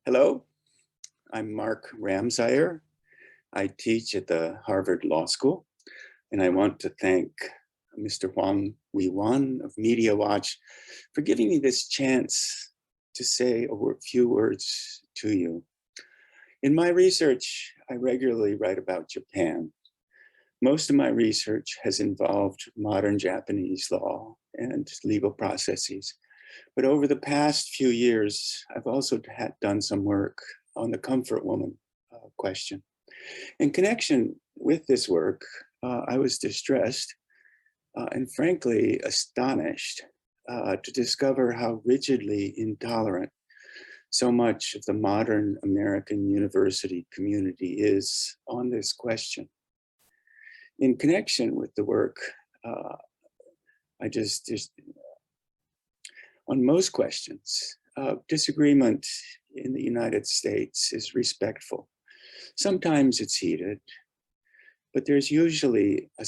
Hello, I'm Mark Ramseyer. I teach at the Harvard Law School, and I want to thank Mr. Huang Weiwan of Media Watch for giving me this chance to say a few words to you. In my research, I regularly write about Japan. Most of my research has involved modern Japanese law and legal processes. But over the past few years, I've also done some work on the comfort woman question. In connection with this work, I was distressed and frankly astonished to discover how rigidly intolerant so much of the modern American university community is on this question. In connection with the work, on most questions, disagreement in the United States is respectful. Sometimes it's heated, but there's usually a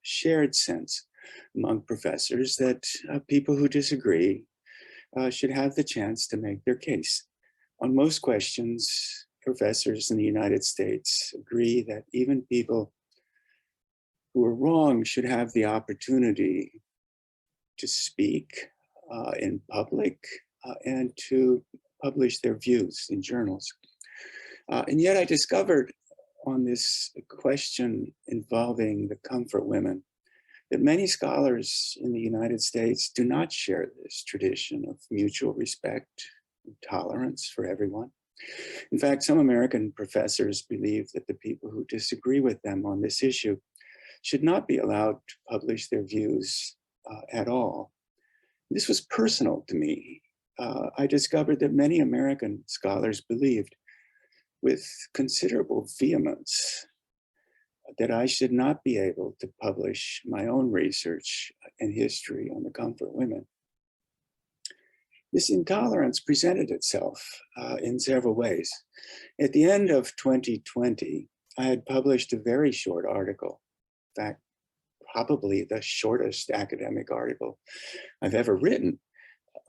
shared sense among professors that people who disagree should have the chance to make their case. On most questions, professors in the United States agree that even people who are wrong should have the opportunity to speak in public and to publish their views in journals. And yet I discovered on this question involving the comfort women that many scholars in the United States do not share this tradition of mutual respect and tolerance for everyone. In fact, some American professors believe that the people who disagree with them on this issue should not be allowed to publish their views at all. This was personal to me. I discovered that many American scholars believed with considerable vehemence that I should not be able to publish my own research and history on the comfort women. This intolerance presented itself in several ways. At the end of 2020, I had published a very short article, in fact, probably the shortest academic article I've ever written,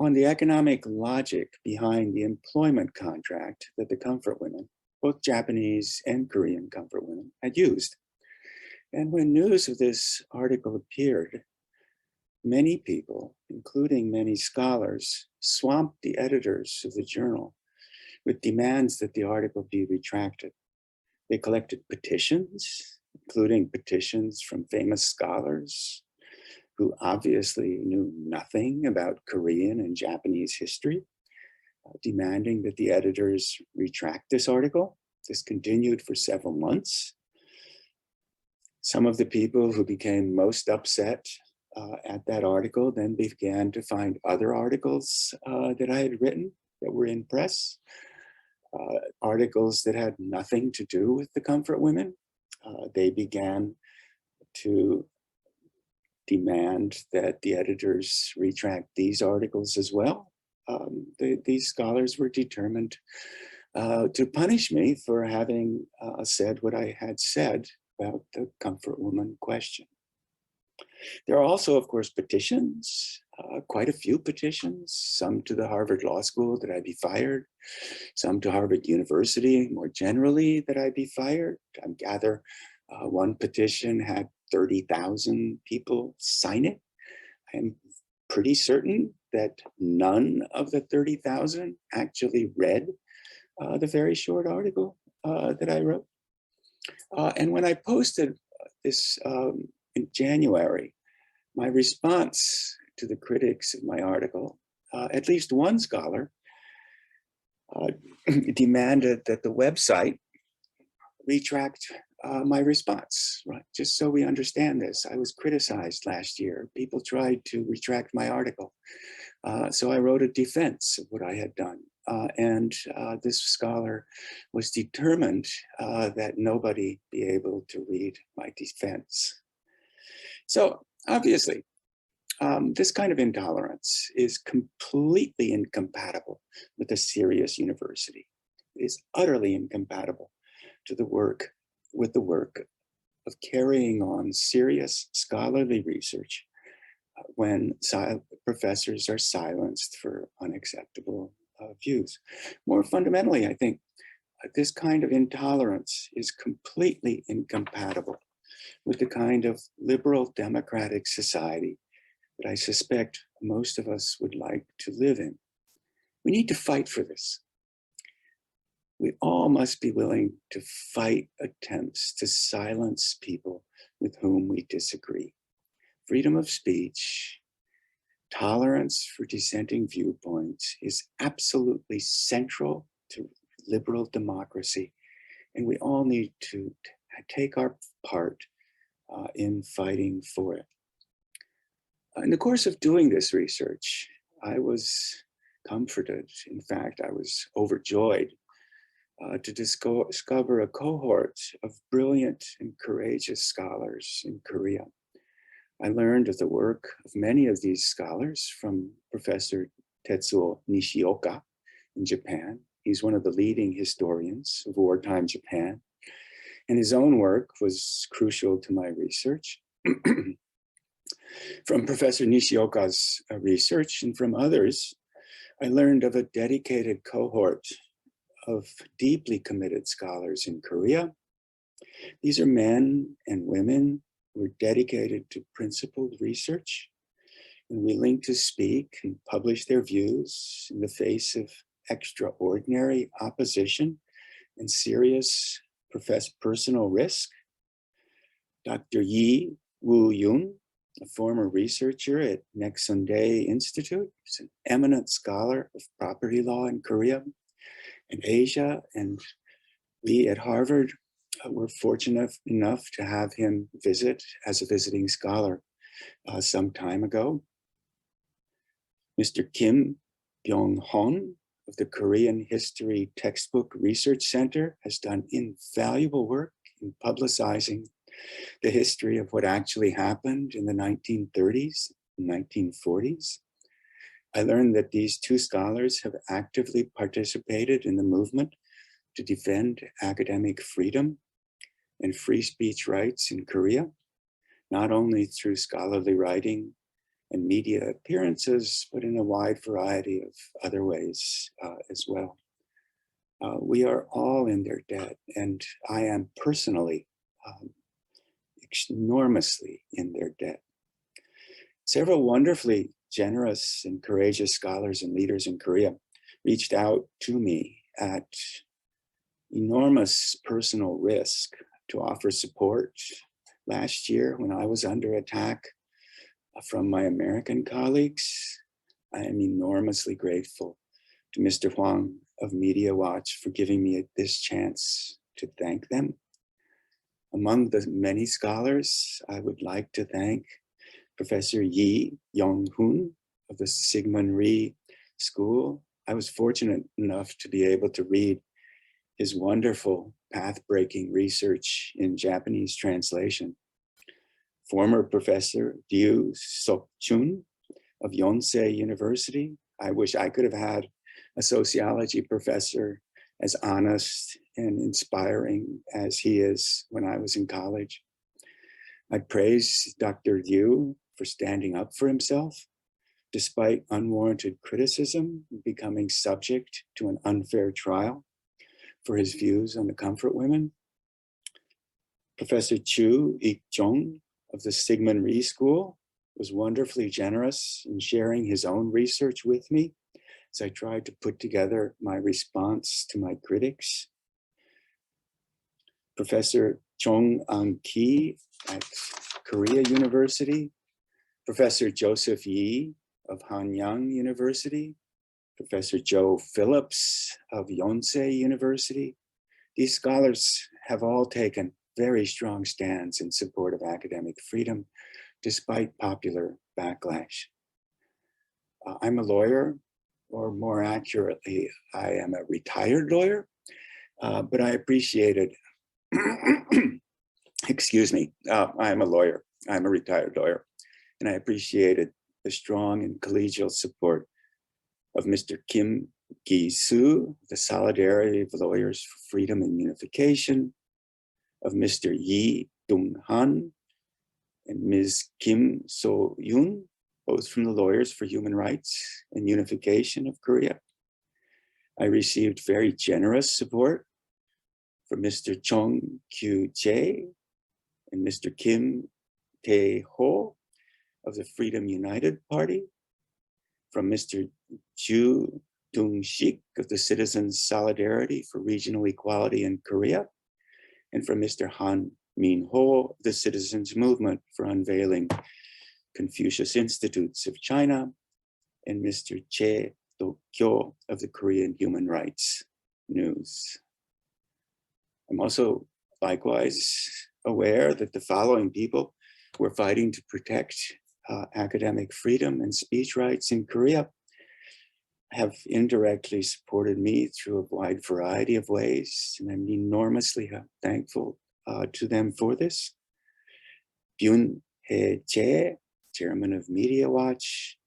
on the economic logic behind the employment contract that the comfort women, both Japanese and Korean comfort women, had used. And when news of this article appeared, many people, including many scholars, swamped the editors of the journal with demands that the article be retracted. They collected petitions, including petitions from famous scholars who obviously knew nothing about Korean and Japanese history, demanding that the editors retract this article. This continued for several months. Some of the people who became most upset at that article then began to find other articles that I had written that were in press, articles that had nothing to do with the comfort women. They began to demand that the editors retract these articles as well. These scholars were determined to punish me for having said what I had said about the comfort woman question. There are also, of course, petitions, quite a few petitions, some to the Harvard Law School that I be fired, some to Harvard University more generally that I be fired. I gather one petition had 30,000 people sign it. I'm pretty certain that none of the 30,000 actually read the very short article that I wrote. And when I posted this in January, my response to the critics of my article, at least one scholar demanded that the website retract my response, right? Just so we understand this, I was criticized last year. People tried to retract my article. So I wrote a defense of what I had done. And this scholar was determined that nobody be able to read my defense. So obviously, this kind of intolerance is completely incompatible with a serious university. It is utterly incompatible with the work of carrying on serious scholarly research when professors are silenced for unacceptable views. More fundamentally, I think this kind of intolerance is completely incompatible with the kind of liberal democratic society that I suspect most of us would like to live in. We need to fight for this. We all must be willing to fight attempts to silence people with whom we disagree. Freedom of speech, tolerance for dissenting viewpoints is absolutely central to liberal democracy, and we all need to take our part in fighting for it. In the course of doing this research, I was comforted. In fact, I was overjoyed to discover a cohort of brilliant and courageous scholars in Korea. I learned of the work of many of these scholars from Professor Tetsuo Nishioka in Japan. He's one of the leading historians of wartime Japan, and his own work was crucial to my research. From Professor Nishioka's research and from others, I learned of a dedicated cohort of deeply committed scholars in Korea. These are men and women who are dedicated to principled research and willing to speak and publish their views in the face of extraordinary opposition and serious personal risk. Dr. Yi Woo-yoon, a former researcher at Naesundae Institute, is an eminent scholar of property law in Korea and Asia, and we at Harvard were fortunate enough to have him visit as a visiting scholar some time ago. Mr. Kim Byung-hon of the Korean History Textbook Research Center has done invaluable work in publicizing the history of what actually happened in the 1930s and 1940s. I learned that these two scholars have actively participated in the movement to defend academic freedom and free speech rights in Korea, not only through scholarly writing and media appearances, but in a wide variety of other ways as well. We are all in their debt, and I am personally enormously in their debt. Several wonderfully generous and courageous scholars and leaders in Korea reached out to me at enormous personal risk to offer support. Last year, when I was under attack from my American colleagues, I am enormously grateful to Mr. Huang of Media Watch for giving me this chance to thank them. Among the many scholars, I would like to thank Professor Yi Yong-hoon of the Sigmund Rhee School. I was fortunate enough to be able to read his wonderful path-breaking research in Japanese translation. Former Professor Ryu Sok-chun of Yonsei University. I wish I could have had a sociology professor as honest and inspiring as he is when I was in college. I praise Dr. Ryu for standing up for himself, despite unwarranted criticism, becoming subject to an unfair trial for his views on the comfort women. Professor Chu Ik-jong of the Sigmund Rhee School was wonderfully generous in sharing his own research with me as I tried to put together my response to my critics. Professor Chong Ang-ki at Korea University, Professor Joseph Yi of Hanyang University, Professor Joe Phillips of Yonsei University. These scholars have all taken very strong stands in support of academic freedom, despite popular backlash. I'm a lawyer, or more accurately, I am a retired lawyer, but I appreciated, excuse me, I'm a lawyer, I'm a retired lawyer, and I appreciated the strong and collegial support of Mr. Kim Gi-soo, the Solidarity of Lawyers for Freedom and Unification, of Mr. Yi Dong-han and Ms. Kim So-yoon, both from the Lawyers for Human Rights and Unification of Korea. I received very generous support from Mr. Chong Kyu-jae and Mr. Kim Tae-ho of the Freedom United Party, from Mr. Ju Dong-sik of the Citizens Solidarity for Regional Equality in Korea, and from Mr. Han Min-ho of the Citizens Movement for Unveiling Confucius Institutes of China, and Mr. Che Do-kyo of the Korean Human Rights News. I'm also likewise aware that the following people who are fighting to protect academic freedom and speech rights in Korea have indirectly supported me through a wide variety of ways, and I'm enormously thankful to them for this. Byun Hee Jae, chairman of Media Watch,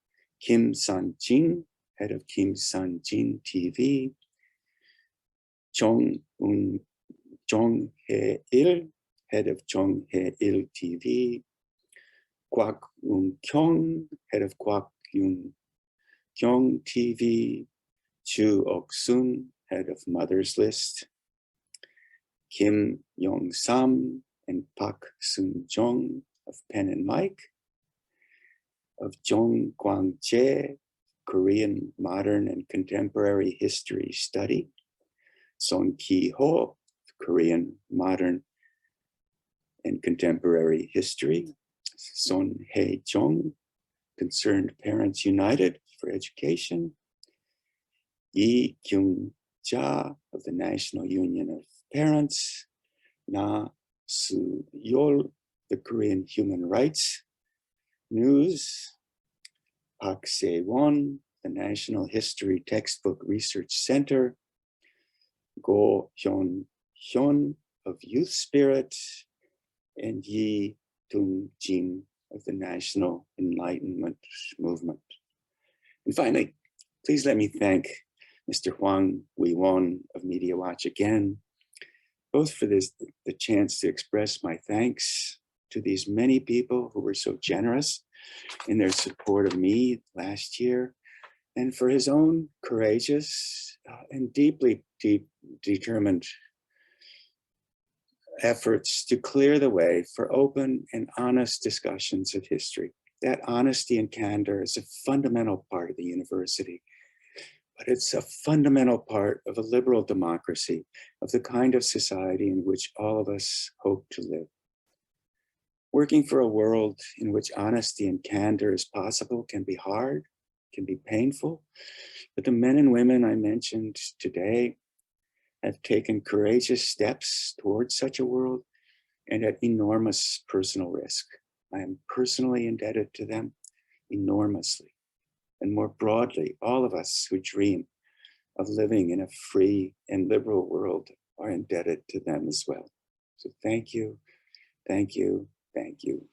Kim Sun-jin, head of Kim Sun-jin TV, Jong Hae-il, head of Jong Hae-il TV, Kwak Eun-kyung, head of Kwak Eun-kyung TV, Chu Ok-sun, head of Mother's List, Kim Yong-sam and Park Seung-jong of Pen and Mic, of Jong Kwang-jae, Korean Modern and Contemporary History Study, Son Ki-ho, Korean Modern and Contemporary History, Son Hae-jong, Concerned Parents United for Education, Yi Kyung-ja of the National Union of Parents, Na Su-yol, the Korean Human Rights News, Park Se-won, the National History Textbook Research Center, Go Hyun-hyun of Youth Spirit, and Yi Tung-jin of the National Enlightenment Movement. And finally, please let me thank Mr. Hwang Wee-won of Media Watch again, both for the chance to express my thanks to these many people who were so generous in their support of me last year, and for his own courageous and deeply determined efforts to clear the way for open and honest discussions of history. That honesty and candor is a fundamental part of the university, but it's a fundamental part of a liberal democracy, of the kind of society in which all of us hope to live. Working for a world in which honesty and candor is possible can be hard, can be painful, but the men and women I mentioned today have taken courageous steps towards such a world, and at enormous personal risk. I am personally indebted to them enormously. And more broadly, all of us who dream of living in a free and liberal world are indebted to them as well. So thank you, thank you, thank you.